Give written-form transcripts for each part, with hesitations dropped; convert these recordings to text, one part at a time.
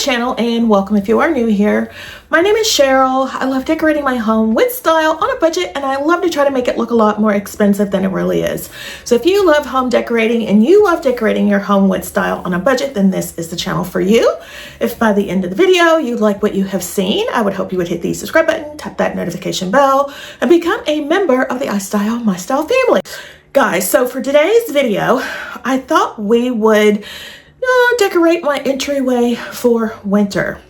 channel and welcome if you are new here. My name is Cheryl. I love decorating my home with style on a budget, and I love to try to make it look a lot more expensive than it really is. So if you love home decorating and you love decorating your home with style on a budget, then this is the channel for you. If by the end of the video you like what you have seen, I would hope you would hit the subscribe button, tap that notification bell, and become a member of the iStyle family. Guys, so for today's video, I thought we would decorate my entryway for winter.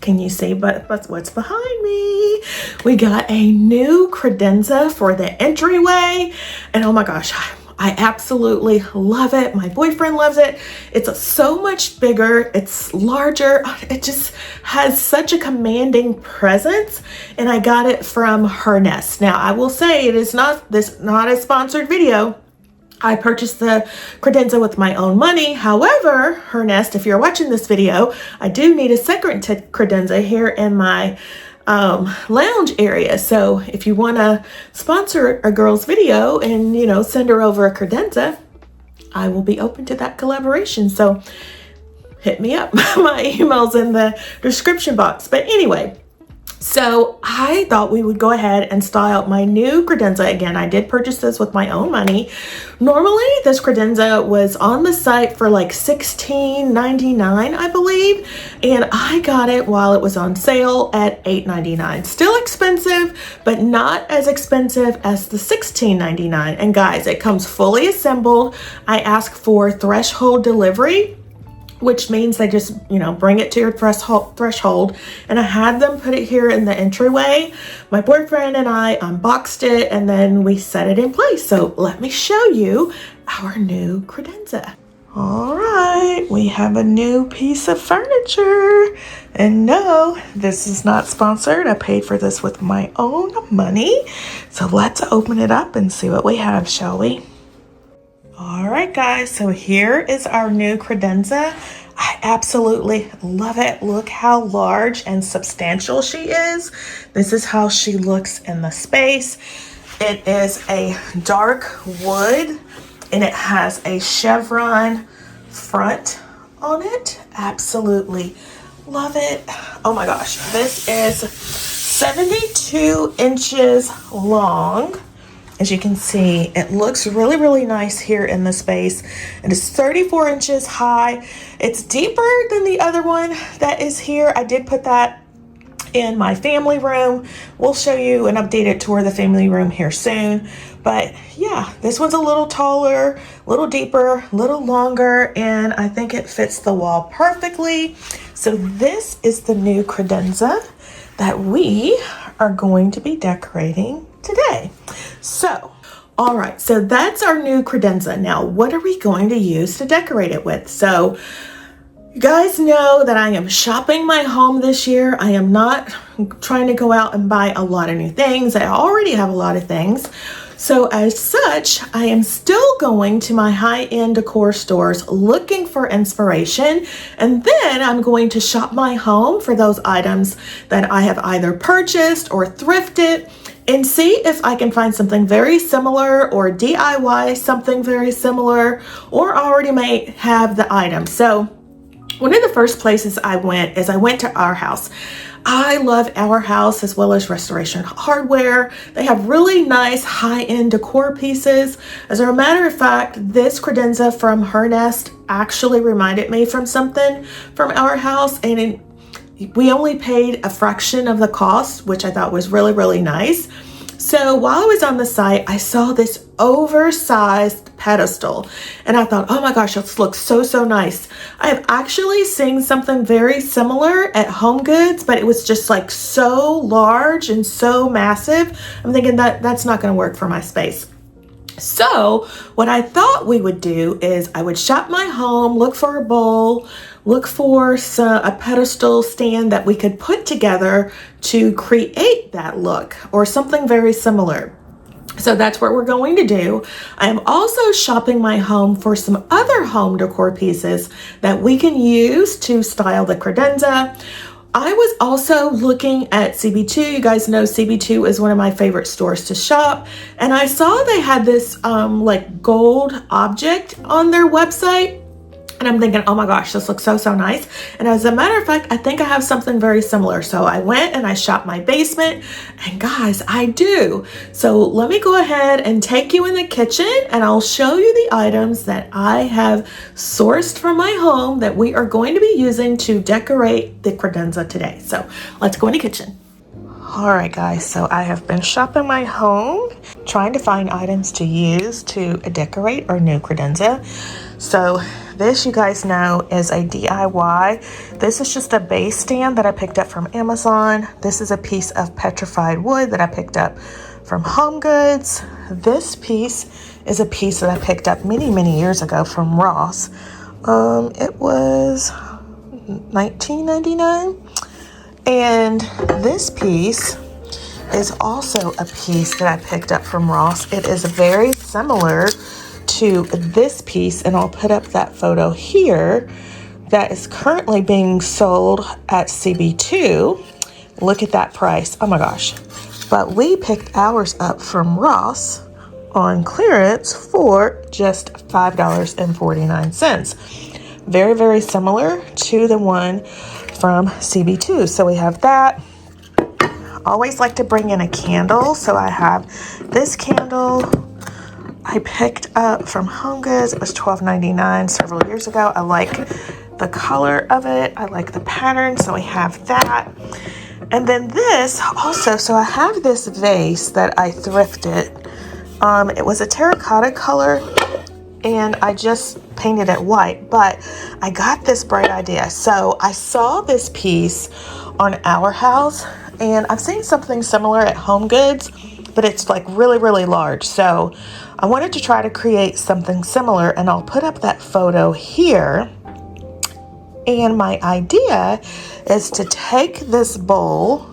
Can you see what's behind me? We got a new credenza for the entryway, and oh my gosh, I absolutely love it. My boyfriend loves it. It's so much bigger, it's larger, it just has such a commanding presence, and I got it from Arhaus. Now I will say it is not a sponsored video. I purchased the credenza with my own money. However, Arhaus, if you're watching this video, I do need a second credenza here in my lounge area. So if you want to sponsor a girl's video and, send her over a credenza, I will be open to that collaboration. So hit me up. My email's in the description box. But anyway, so I thought we would go ahead and style my new credenza. Again, I did purchase this with my own money. Normally, this credenza was on the site for like $16.99, I believe, and I got it while it was on sale at $8.99. Still expensive, but not as expensive as the $16.99. And guys, it comes fully assembled. I asked for threshold delivery, which means they just, bring it to your threshold. And I had them put it here in the entryway. My boyfriend and I unboxed it, and then we set it in place. So let me show you our new credenza. All right, we have a new piece of furniture. And no, this is not sponsored. I paid for this with my own money. So let's open it up and see what we have, shall we? All right, guys, so here is our new credenza. I absolutely love it. Look how large and substantial she is. This is how she looks in the space. It is a dark wood, and it has a chevron front on it. Absolutely love it. Oh my gosh, this is 72 inches long. As you can see, it looks really, really nice here in the space. It is 34 inches high. It's deeper than the other one that is here. I did put that in my family room. We'll show you an updated tour of the family room here soon. But yeah, this one's a little taller, a little deeper, a little longer, and I think it fits the wall perfectly. So this is the new credenza that we are going to be decorating today. So, all right, so that's our new credenza. Now, what are we going to use to decorate it with? So, you guys know that I am shopping my home this year. I am not trying to go out and buy a lot of new things. I already have a lot of things. So as such, I am still going to my high-end decor stores looking for inspiration, and then I'm going to shop my home for those items that I have either purchased or thrifted and see if I can find something very similar or DIY something very similar, or already may have the item. So one of the first places I went to Arhaus. I love Arhaus as well as Restoration Hardware. They have really nice high-end decor pieces. As a matter of fact, this credenza from Arhaus actually reminded me from something from Arhaus, and we only paid a fraction of the cost, which I thought was really, really nice. So while I was on the site, I saw this oversized pedestal, and I thought, oh my gosh, this looks so, so nice. I have actually seen something very similar at Home Goods, but it was just like so large and so massive. I'm thinking that's not going to work for my space. So what I thought we would do is I would shop my home, look for a bowl, look for a pedestal stand that we could put together to create that look or something very similar. So that's what we're going to do. I am also shopping my home for some other home decor pieces that we can use to style the credenza. I was also looking at CB2. You guys know CB2 is one of my favorite stores to shop. And I saw they had this like gold object on their website. And I'm thinking, oh my gosh, this looks so, so nice. And as a matter of fact, I think I have something very similar. So I went and I shopped my basement, and guys, I do. So let me go ahead and take you in the kitchen, and I'll show you the items that I have sourced from my home that we are going to be using to decorate the credenza today. So let's go in the kitchen. All right, guys, so I have been shopping my home, trying to find items to use to decorate our new credenza. So this, you guys know, is a DIY. This is just a base stand that I picked up from Amazon. This is a piece of petrified wood that I picked up from Home Goods. This piece is a piece that I picked up many, many years ago from Ross. It was $19.99. And this piece is also a piece that I picked up from Ross. It is very similar to this piece, and I'll put up that photo here, that is currently being sold at CB2. Look at that price. Oh my gosh. But we picked ours up from Ross on clearance for just $5.49. Very, very similar to the one from CB2. So we have that. Always like to bring in a candle. So I have this candle I picked up from Home Goods. It was $12.99 several years ago. I like the color of it. I like the pattern. So we have that. And then this also, so I have this vase that I thrifted. It was a terracotta color, and I just painted it white, but I got this bright idea. So I saw this piece on Arhaus, and I've seen something similar at Home Goods, but it's like really, really large. So I wanted to try to create something similar, and I'll put up that photo here. And my idea is to take this bowl,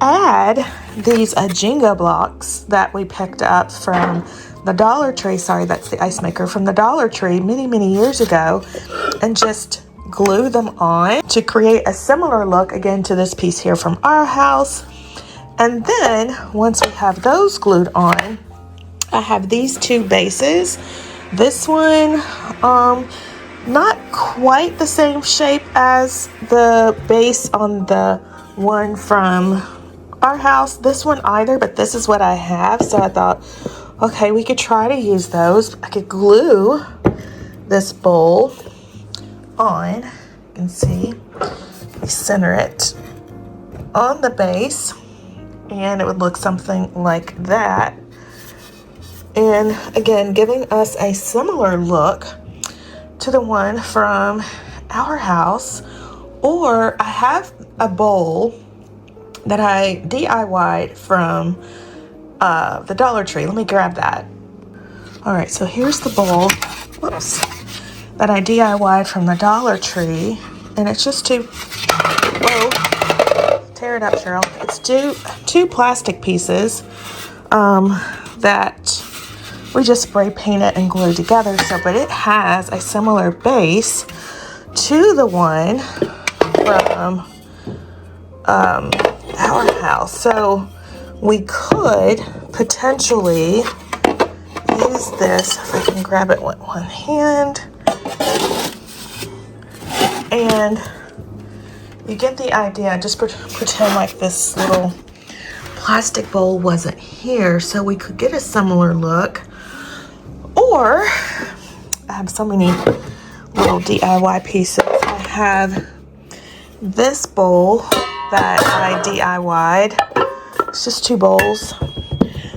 add these Jenga blocks that we picked up from the Dollar Tree, sorry, that's the ice maker, from the Dollar Tree many, many years ago, and just glue them on to create a similar look again to this piece here from Arhaus. And then once we have those glued on, I have these two bases. This one, not quite the same shape as the base on the one from Arhaus, this one either, but this is what I have. So I thought, okay, we could try to use those. I could glue this bowl on. You can see, we center it on the base, and it would look something like that. And again, giving us a similar look to the one from Arhaus. Or I have a bowl that I DIY'd from the Dollar Tree. Let me grab that. All right, so here's the bowl, whoops, that I DIY'd from the Dollar Tree, and it's just two, whoa, tear it up, Cheryl. It's two plastic pieces that we just spray painted and glued together. So, but it has a similar base to the one from our house. So we could potentially use this, if I can grab it with one hand, and you get the idea. Just pretend like this little plastic bowl wasn't here, so we could get a similar look. Or I have so many little DIY pieces. I have this bowl that I DIY'd. It's just two bowls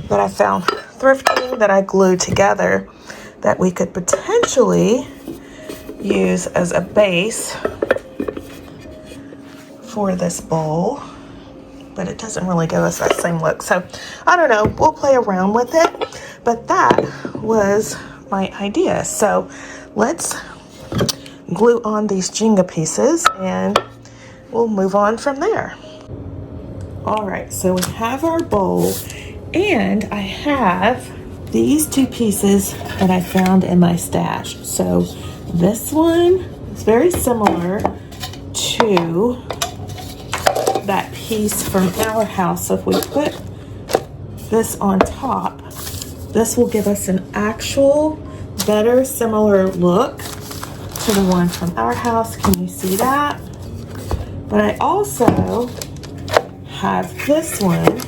that I found thrifting that I glued together that we could potentially use as a base for this bowl, but it doesn't really give us that same look. So I don't know, we'll play around with it, but that was my idea. So let's glue on these Jenga pieces and we'll move on from there. All right, so we have our bowl, and I have these two pieces that I found in my stash. So this one is very similar to that piece from our house. So if we put this on top, this will give us an actual better similar look to the one from Arhaus. Can you see that? But I also have this one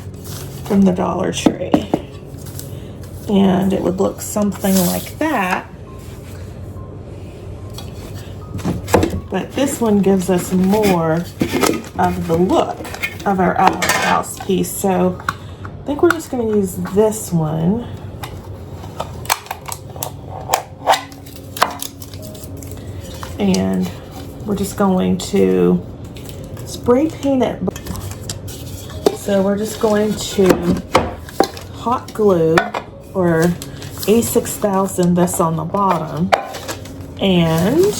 from the Dollar Tree. And it would look something like that. But this one gives us more of the look of our Arhaus piece. So I think we're just going to use this one. And we're just going to spray paint it. So we're just going to hot glue or A6000 this on the bottom, and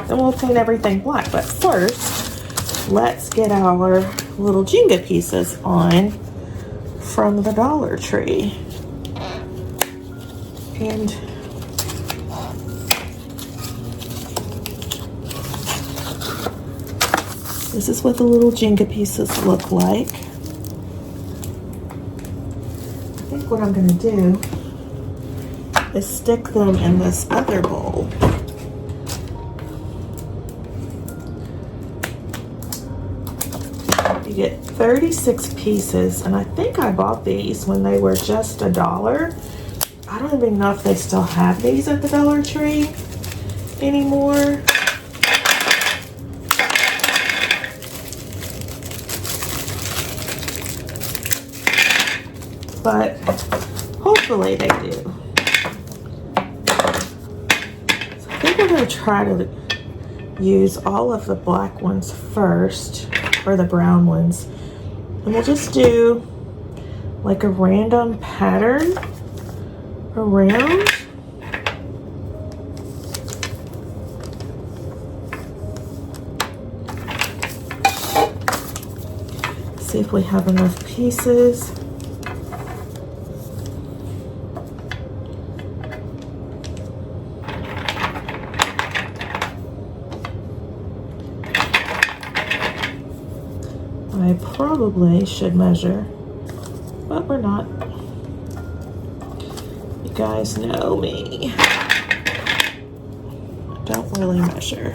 then we'll paint everything black. But first, let's get our little Jenga pieces on from the Dollar Tree. And this is what the little Jenga pieces look like. I think what I'm going to do is stick them in this other bowl. You get 36 pieces, and I think I bought these when they were just $1. I don't even know if they still have these at the Dollar Tree anymore. But hopefully they do. So I think we're going to try to use all of the black ones first, or the brown ones, and we'll just do like a random pattern around. See if we have enough pieces. I probably should measure, but we're not. You guys know me. I don't really measure.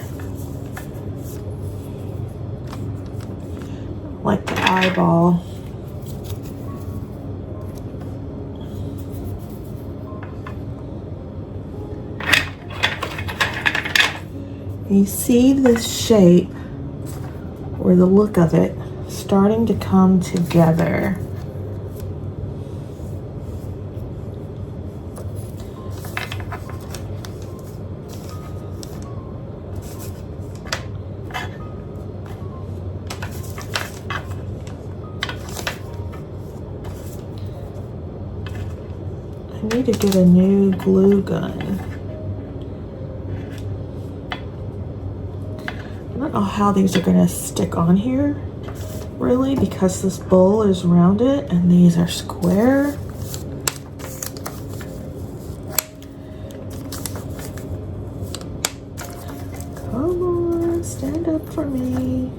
Like the eyeball. You see this shape, or the look of it, starting to come together. I need to get a new glue gun. I don't know how these are going to stick on here, really, because this bowl is rounded and these are square. Come on, stand up for me.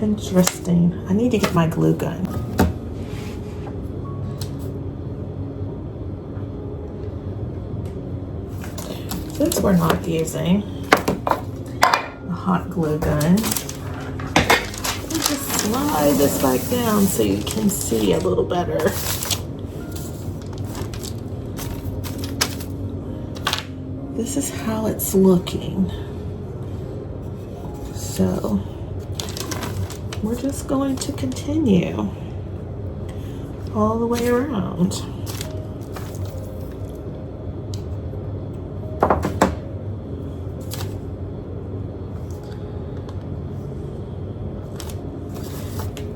Interesting. I need to get my glue gun. Since we're not using a hot glue gun, let's just slide this back down so you can see a little better. This is how it's looking. So we're just going to continue all the way around.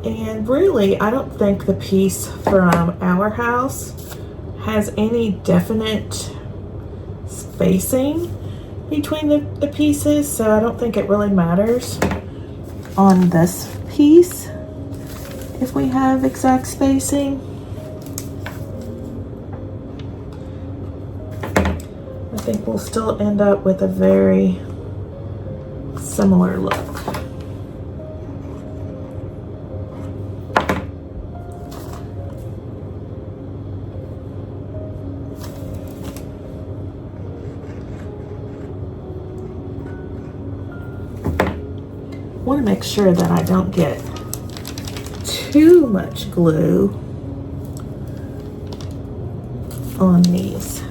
And really, I don't think the piece from Arhaus has any definite spacing between the pieces, so I don't think it really matters on this piece if we have exact spacing. I think we'll still end up with a very similar look. want to make sure that I don't get too much glue on these.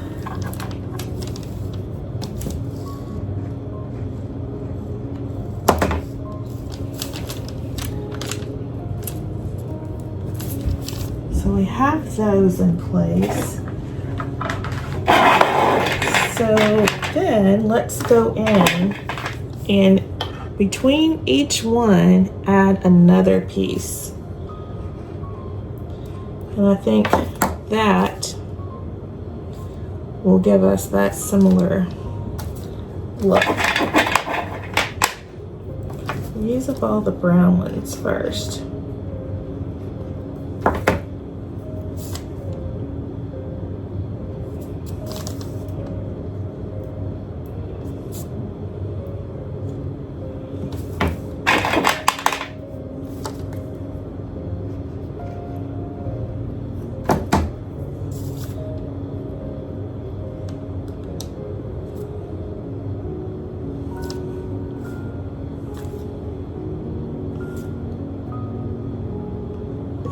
So we have those in place. So then let's go in and between each one add another piece. And I think that will give us that similar look. Use up all the brown ones first.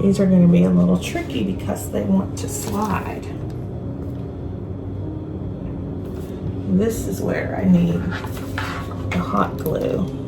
These are going to be a little tricky because they want to slide. This is where I need the hot glue.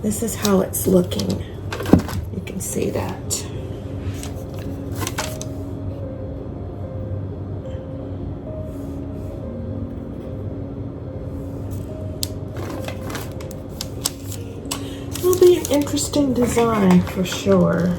This is how it's looking. You can see that. It'll be an interesting design for sure.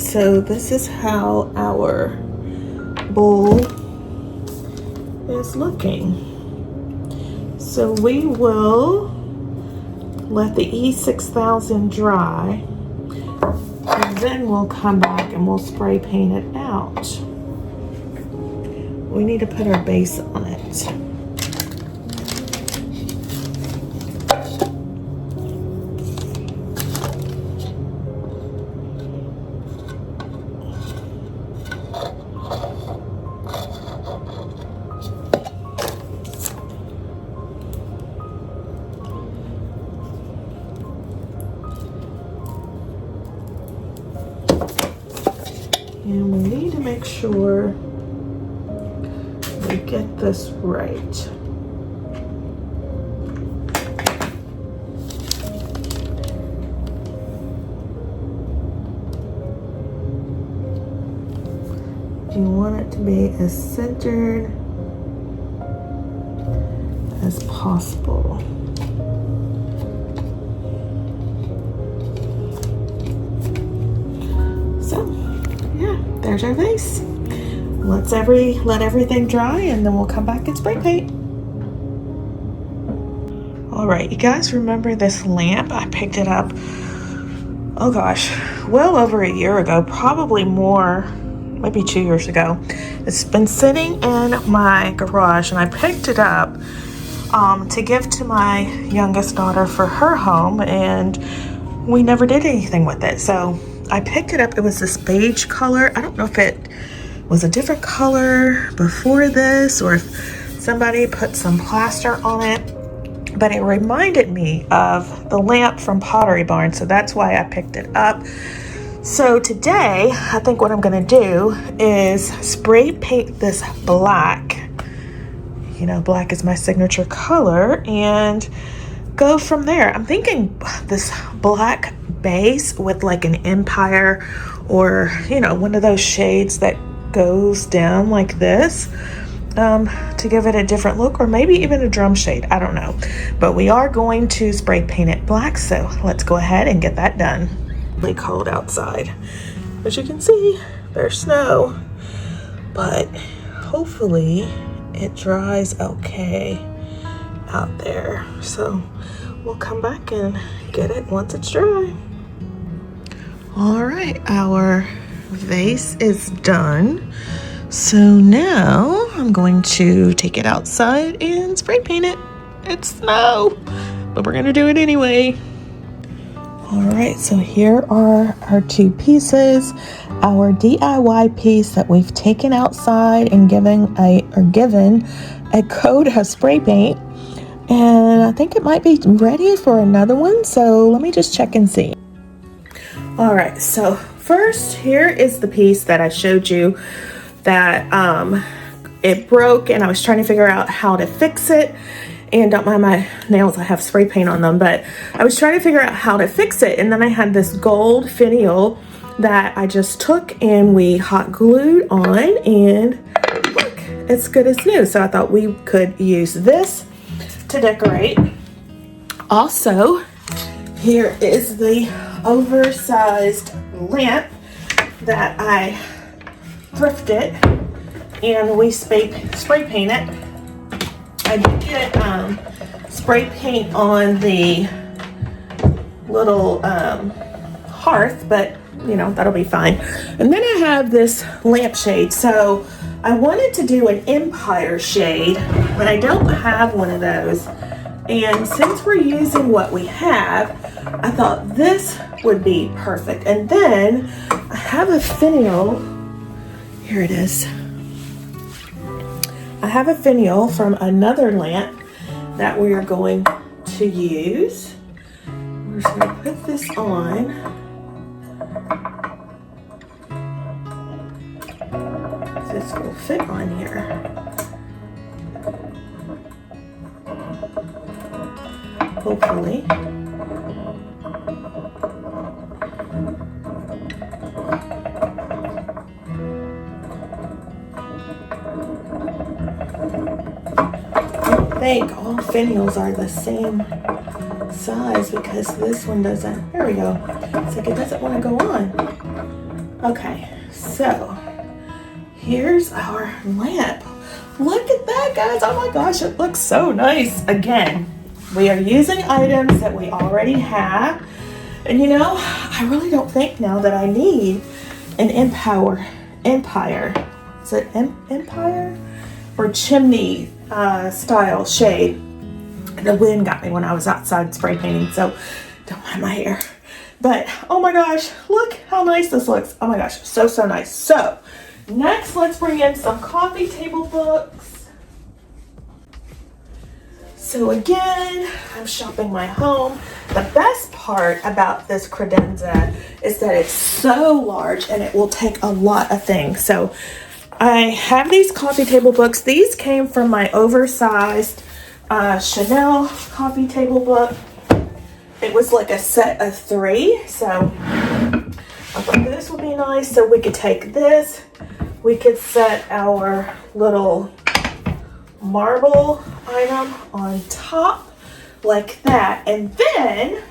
so this is how our bowl is looking. So we will let the E6000 dry, and then we'll come back and we'll spray paint it out. We need to put our base on it. And we need to make sure we get this right. You want it to be as centered as possible. So, yeah, there's our vase. Let everything dry, and then we'll come back and spray paint. All right, you guys remember this lamp? I picked it up, oh gosh, well over a year ago, probably more, maybe 2 years ago. It's been sitting in my garage, and I picked it up to give to my youngest daughter for her home, and we never did anything with it. So I picked it up. It was this beige color. I don't know if it was a different color before this or if somebody put some plaster on it, but it reminded me of the lamp from Pottery Barn, so that's why I picked it up. So today, I think what I'm gonna do is spray paint this black. You know, black is my signature color, and go from there. I'm thinking this black base with like an empire, or, you know, one of those shades that goes down like this, to give it a different look, or maybe even a drum shade. I don't know, but we are going to spray paint it black, so let's go ahead and get that done. Really cold outside, as you can see. There's snow, but hopefully it dries okay out there, so we'll come back and get it once it's dry. All right, our vase is done. So now I'm going to take it outside and spray paint it. It's snow, but we're gonna do it anyway. All right, so here are our two pieces. Our DIY piece that we've taken outside and given a coat of spray paint. And I think it might be ready for another one. So let me just check and see. All right, so first, here is the piece that I showed you that it broke, and I was trying to figure out how to fix it. And don't mind my nails, I have spray paint on them, but I was trying to figure out how to fix it. And then I had this gold finial that I just took and we hot glued on, and look, it's good as new. So I thought we could use this to decorate. Also, here is the oversized lamp that I thrifted, and we spray paint it. I did get spray paint on the little hearth, but you know, that'll be fine. And then I have this lampshade. So I wanted to do an empire shade, but I don't have one of those. And since we're using what we have, I thought this would be perfect. And then I have a finial. Here it is. I have a finial from another lamp that we are going to use. We're just going to put this on. This will fit on here. Hopefully. I think all finials are the same size because this one doesn't. There we go. It's like it doesn't want to go on. Okay, so here's our lamp. Look at that, guys. Oh my gosh, it looks so nice. Again, we are using items that we already have. And you know, I really don't think now that I need an empire. Is it empire? Or chimney style shade. The wind got me when I was outside spray painting, so don't mind my hair. But oh my gosh, look how nice this looks. Oh my gosh, so nice. So next, let's bring in some coffee table books. So again, I'm shopping my home. The best part about this credenza is that it's so large and it will take a lot of things. So I have these coffee table books. These came from my oversized Chanel coffee table book. It was like a set of 3, so I thought this would be nice. So we could take this, we could set our little marble item on top like that, and then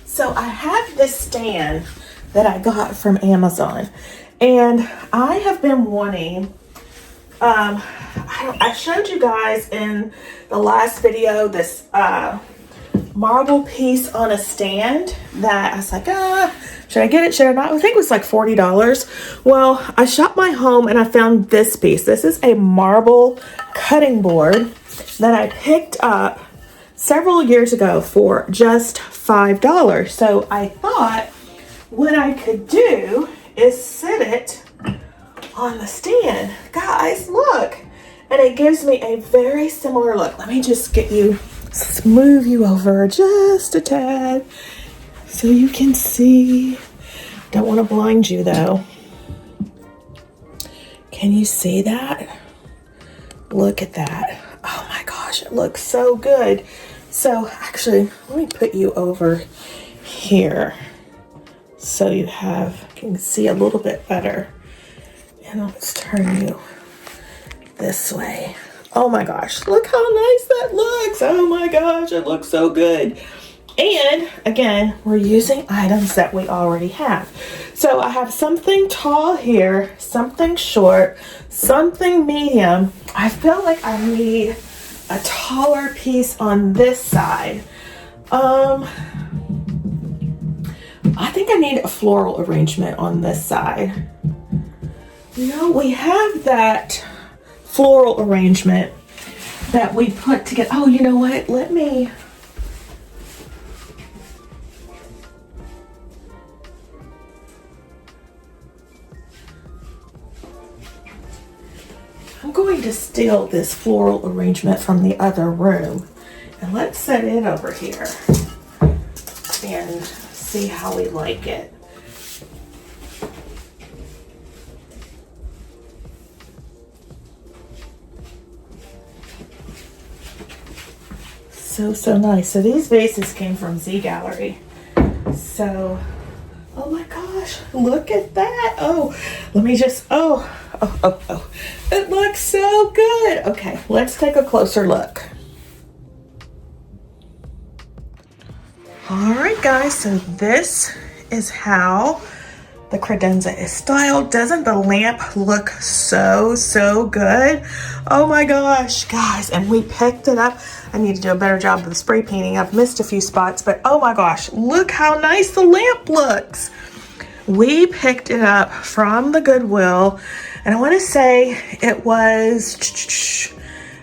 so I have this stand that I got from Amazon, and I have been wanting, I showed you guys in the last video this marble piece on a stand that I was like, should I get it? Should I not? I think it was like $40. Well, I shopped my home and I found this piece. This is a marble cutting board that I picked up several years ago for just $5. So I thought what I could do is set it on the stand. Guys, look. And it gives me a very similar look. Let me just smooth you over just a tad so you can see. Don't want to blind you though. Can you see that? Look at that. Oh my gosh, it looks so good. So actually, let me put you over here so you can see a little bit better. And let's turn you this way. Oh my gosh, look how nice that looks. Oh my gosh, it looks so good. And again, we're using items that we already have. So I have something tall here, something short, something medium. I feel like I need a taller piece on this side. I think I need a floral arrangement on this side. You know, we have that floral arrangement that we put together. Oh, you know what? I'm going to steal this floral arrangement from the other room and let's set it over here and see how we like it. So nice. So these vases came from Z Gallery. So, oh my gosh, look at that. Oh, let me just, oh. It looks so good. Okay, let's take a closer look. All right, guys, so this is how the credenza is styled. Doesn't the lamp look so good? Oh my gosh, guys, and we picked it up. I need to do a better job of the spray painting. I've missed a few spots, but oh my gosh, look how nice the lamp looks. We picked it up from the Goodwill, and I want to say it was,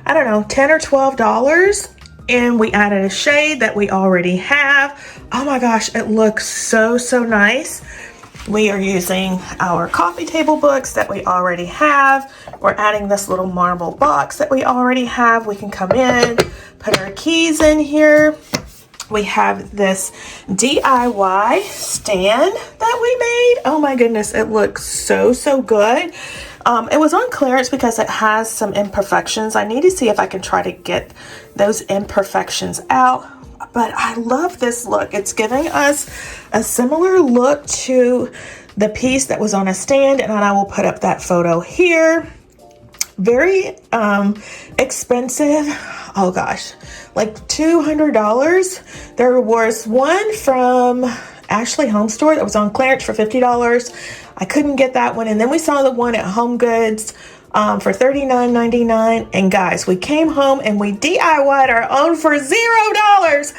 I don't know, $10 or $12. And we added a shade that we already have. Oh my gosh, it looks so nice. We are using our coffee table books that we already have. We're adding this little marble box that we already have. We can come in, put our keys in here. We have this DIY stand that we made. Oh my goodness, it looks so good. It was on clearance because it has some imperfections. I need to see if I can try to get those imperfections out. But I love this look. It's giving us a similar look to the piece that was on a stand, and I will put up that photo here. very expensive. Oh gosh, like $200. There was one from Ashley Home Store that was on clearance for $50. I couldn't get that one. And then we saw the one at Home Goods for $39.99. And guys, we came home and we DIY'd our own for $0. $0.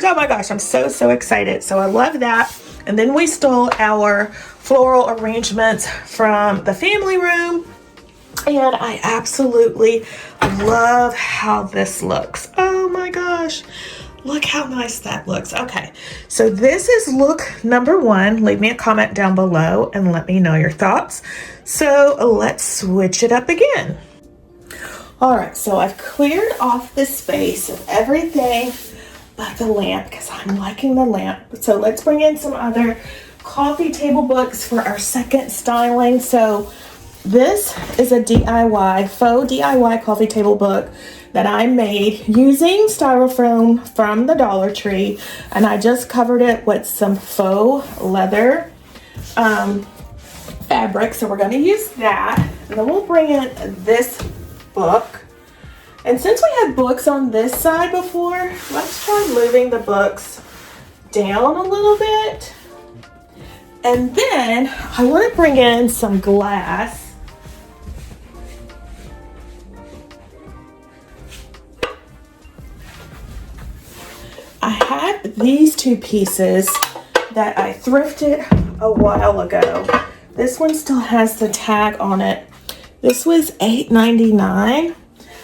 Oh my gosh, I'm so excited. So I love that. And then we stole our floral arrangements from the family room. And I absolutely love how this looks. Oh my gosh. Look how nice that looks. Okay, so this is look number 1. Leave me a comment down below and let me know your thoughts. So let's switch it up again. All right, so I've cleared off the space of everything but the lamp because I'm liking the lamp. So let's bring in some other coffee table books for our second styling. So this is a DIY, faux DIY coffee table book that I made using styrofoam from the Dollar Tree, and I just covered it with some faux leather fabric. So we're going to use that, and then we'll bring in this book. And since we had books on this side before, let's try moving the books down a little bit. And then I want to bring in some glass. I had these 2 pieces that I thrifted a while ago. This one still has the tag on it. This was $8.99.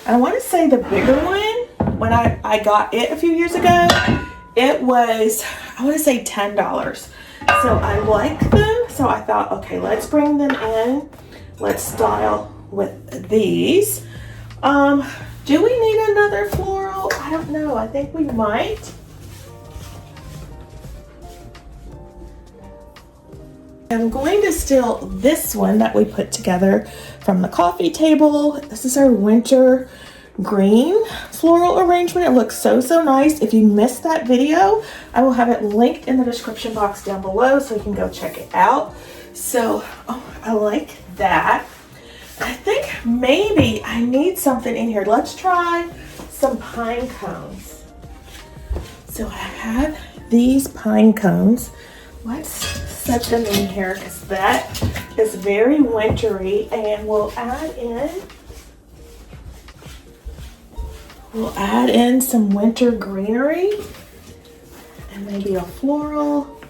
I want to say the bigger one, when I got it a few years ago, it was, I want to say $10. So I like them. So I thought, okay, let's bring them in. Let's style with these. Do we need another floral? I don't know. I think we might. I'm going to steal this one that we put together from the coffee table. This is our winter green floral arrangement. It looks so nice. If you missed that video, I will have it linked in the description box down below so you can go check it out. So, I like that. I think maybe I need something in here. Let's try some pine cones. So I have these pine cones. Let's set them in here because that is very wintry, and we'll add in some winter greenery and maybe a floral.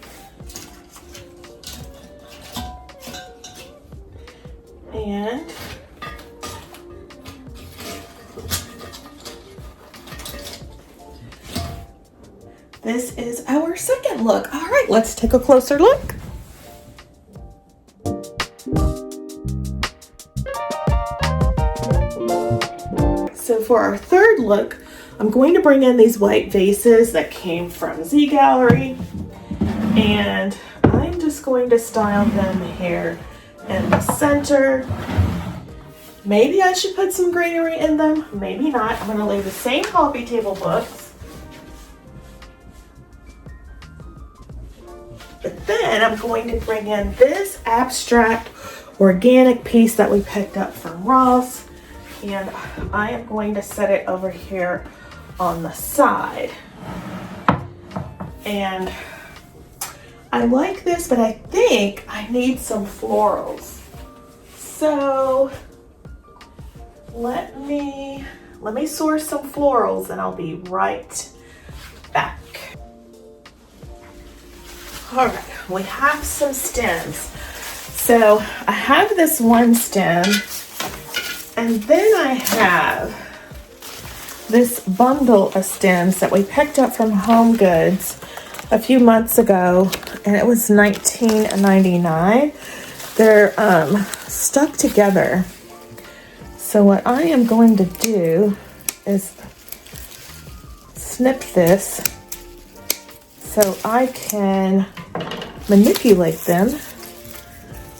And this is our second look. All right, let's take a closer look. So for our third look, I'm going to bring in these white vases that came from Z Gallery, and I'm just going to style them here in the center. Maybe I should put some greenery in them, maybe not. I'm going to leave the same coffee table books. But then I'm going to bring in this abstract organic piece that we picked up from Ross, and I am going to set it over here on the side. And I like this, but I think I need some florals. So let me source some florals and I'll be right back. All right, we have some stems. So I have this one stem, and then I have this bundle of stems that we picked up from Home Goods a few months ago, and it was $19.99. They're stuck together. So what I am going to do is snip this so I can manipulate them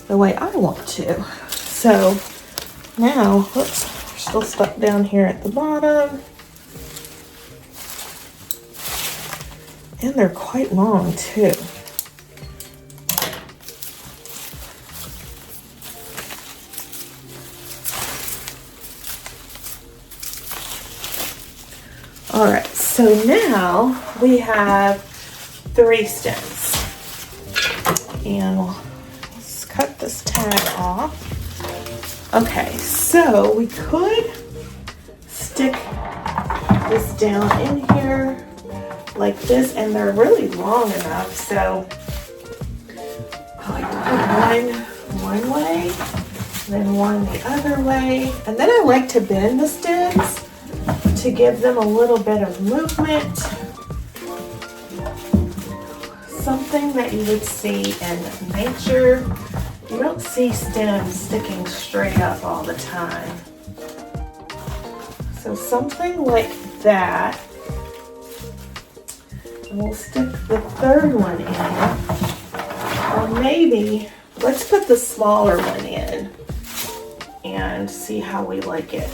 the way I want to. So now, oops, they're still stuck down here at the bottom. And they're quite long too. So now we have 3 stems. And let's cut this tag off. Okay, so we could stick this down in here like this, and they're really long enough, so I like to put one way, then one the other way, and then I like to bend the stems to give them a little bit of movement. Something that you would see in nature. You don't see stems sticking straight up all the time. So something like that. And we'll stick the 3rd one in. Or maybe, let's put the smaller one in and see how we like it.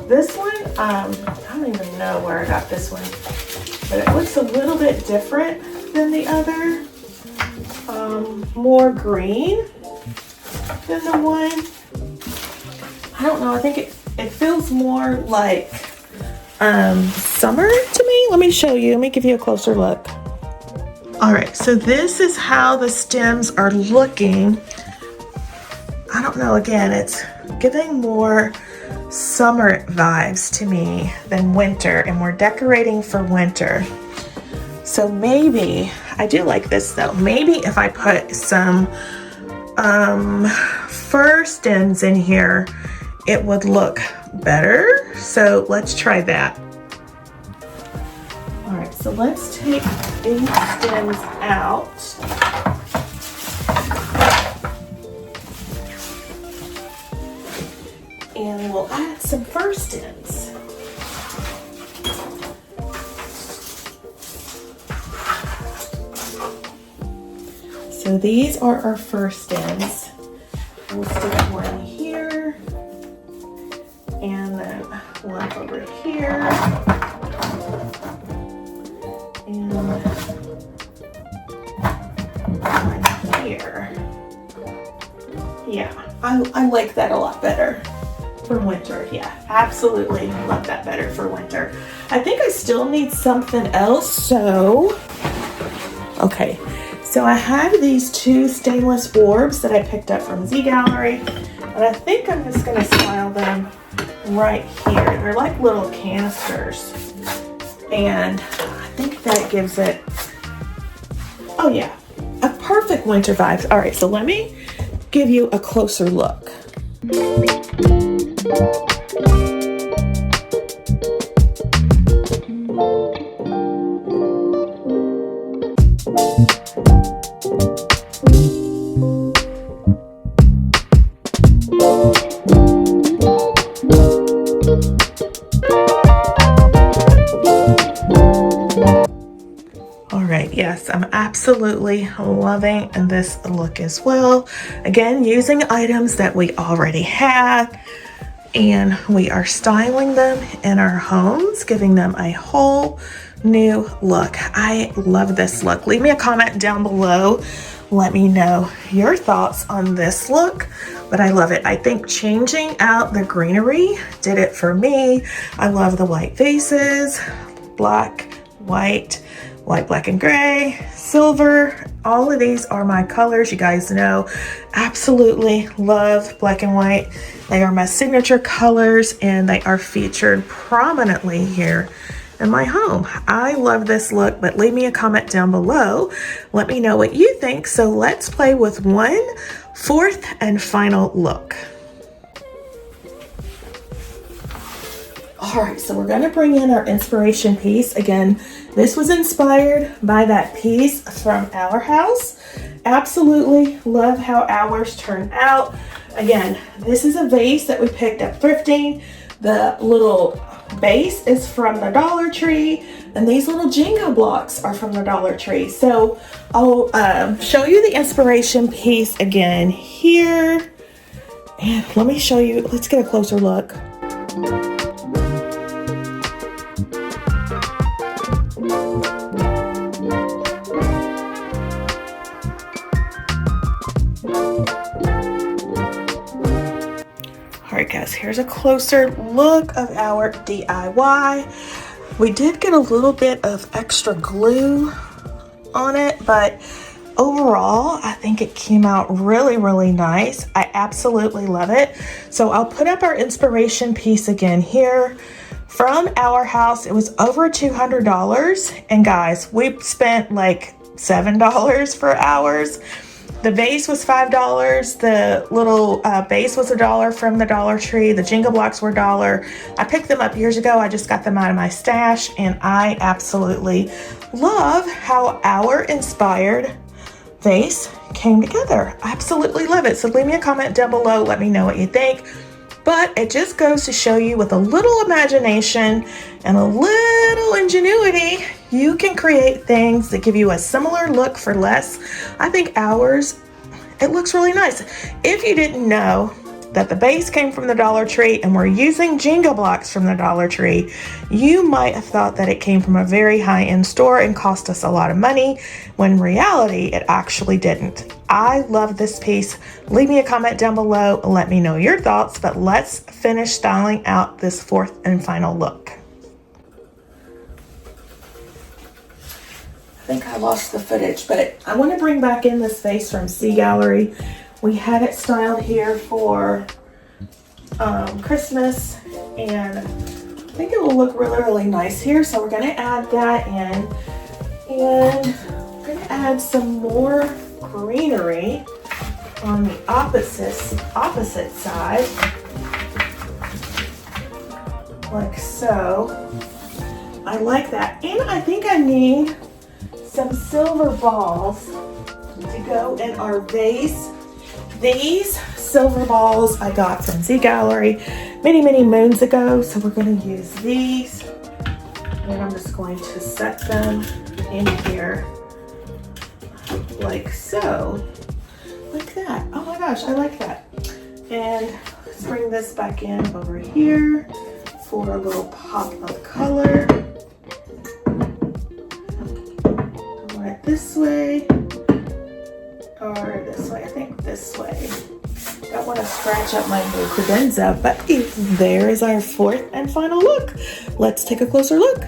This one, I don't even know where I got this one, but it looks a little bit different than the other. More green than the one. I don't know, I think it feels more like summer to me. Let me show you, let me give you a closer look. All right, so this is how the stems are looking. I don't know, again, it's giving more summer vibes to me than winter, and we're decorating for winter. So maybe, I do like this though, maybe if I put some fir stems in here, it would look better. So let's try that. All right, so let's take these stems out. And we'll add some fir stems. So these are our fir stems. We'll stick one here, and then one over here, and one here. Yeah, I like that a lot better for winter. Yeah, absolutely love that better for winter. I think I still need something else, so okay. So I have these 2 stainless orbs that I picked up from Z Gallery, and I think I'm just going to style them right here. They're like little canisters, and I think that gives it, oh yeah, a perfect winter vibe. All right, so let me give you a closer look. Yes, I'm absolutely loving this look as well. Again, using items that we already had, and we are styling them in our homes, giving them a whole new look. I love this look. Leave me a comment down below. Let me know your thoughts on this look, but I love it. I think changing out the greenery did it for me. I love the white vases, black, white, white, black, and gray, silver. All of these are my colors. You guys know, absolutely love black and white. They are my signature colors, and they are featured prominently here in my home. I love this look, but leave me a comment down below. Let me know what you think. So let's play with one fourth and final look. All right, so we're gonna bring in our inspiration piece. Again, this was inspired by that piece from Arhaus. Absolutely love how ours turned out. Again, this is a vase that we picked up thrifting. The little base is from the Dollar Tree, and these little Jenga blocks are from the Dollar Tree. So I'll show you the inspiration piece again here. And let me show you, let's get a closer look. here's a closer look of our DIY. We did get a little bit of extra glue on it, but overall, I think it came out really, really nice. I absolutely love it. So I'll put up our inspiration piece again here from Arhaus. It was over $200. And guys, we spent like $7 for ours. The base was $5. The little base was $1 from the Dollar Tree. The Jenga blocks were $1. I picked them up years ago. I just got them out of my stash, and I absolutely love how our inspired vase came together. I absolutely love it. So leave me a comment down below. Let me know what you think. But it just goes to show you, with a little imagination and a little ingenuity, you can create things that give you a similar look for less. I think ours, it looks really nice. If you didn't know that the base came from the Dollar Tree and we're using Jenga blocks from the Dollar Tree, you might have thought that it came from a very high-end store and cost us a lot of money, when in reality, it actually didn't. I love this piece. Leave me a comment down below. Let me know your thoughts, but let's finish styling out this fourth and final look. I think I lost the footage, but I want to bring back in this vase from Sea Gallery. We had it styled here for Christmas, and I think it will look really, really nice here. So we're going to add that in, and we're going to add some more greenery on the opposite side, like so. I like that, and I think I need some silver balls to go in our vase. These silver balls I got from Sea Gallery many, many moons ago, so we're going to use these, and I'm just going to set them in here like so, like that. Oh my gosh, I like that. And let's bring this back in over here for a little pop of color. I want it this way or this way. I think this way. Don't want to scratch up my new credenza, but there is our fourth and final look. Let's take a closer look.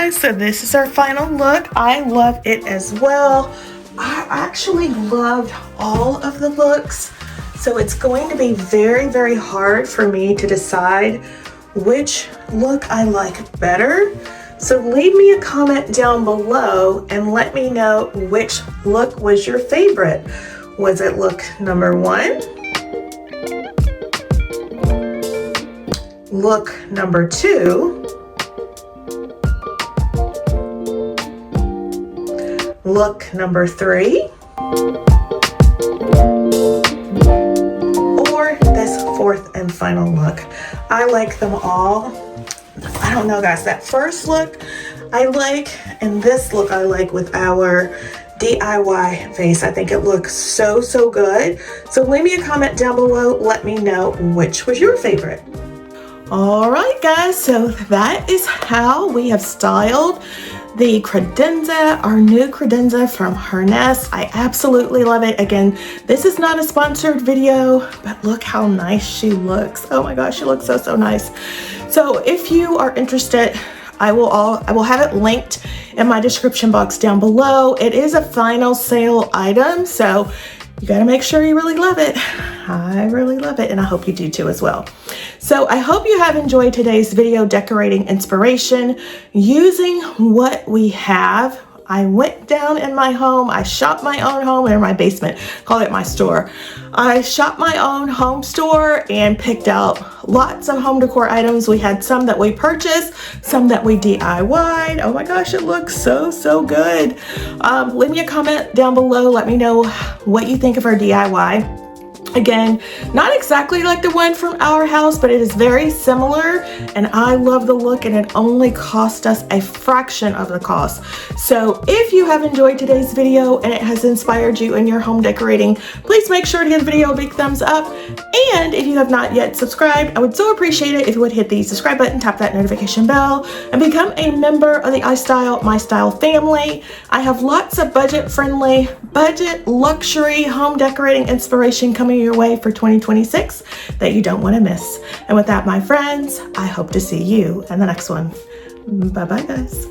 So this is our final look. I love it as well. I actually loved all of the looks. So it's going to be very, very hard for me to decide which look I like better. So leave me a comment down below and let me know which look was your favorite. Was it look number 1? Look number 2? Look number 3, or this fourth and final look? I like them all. I don't know, guys, that first look I like, and this look I like with our DIY vase. I think it looks so, so good. So leave me a comment down below. Let me know which was your favorite. All right, guys, so that is how we have styled the credenza, our new credenza from Arhaus. I absolutely love it. Again, this is not a sponsored video, but look how nice she looks. Oh my gosh, she looks so, so nice. So if you are interested, I will have it linked in my description box down below. It is a final sale item, so you got to make sure you really love it. I really love it, and I hope you do too as well. So I hope you have enjoyed today's video decorating inspiration using what we have. I went down in my home, I shopped my own home, in my basement, call it my store. I shopped my own home store and picked out lots of home decor items. We had some that we purchased, some that we DIY'd. Oh my gosh, it looks so, so good. Leave me a comment down below. Let me know what you think of our DIY. Again, not exactly like the one from Arhaus, but it is very similar, and I love the look, and it only cost us a fraction of the cost. So if you have enjoyed today's video and it has inspired you in your home decorating, please make sure to give the video a big thumbs up. And if you have not yet subscribed, I would so appreciate it if you would hit the subscribe button, tap that notification bell, and become a member of the iStyle family. I have lots of budget-friendly, budget luxury home decorating inspiration coming your way for 2026 that you don't want to miss. And with that, my friends, I hope to see you in the next one. Bye-bye, guys.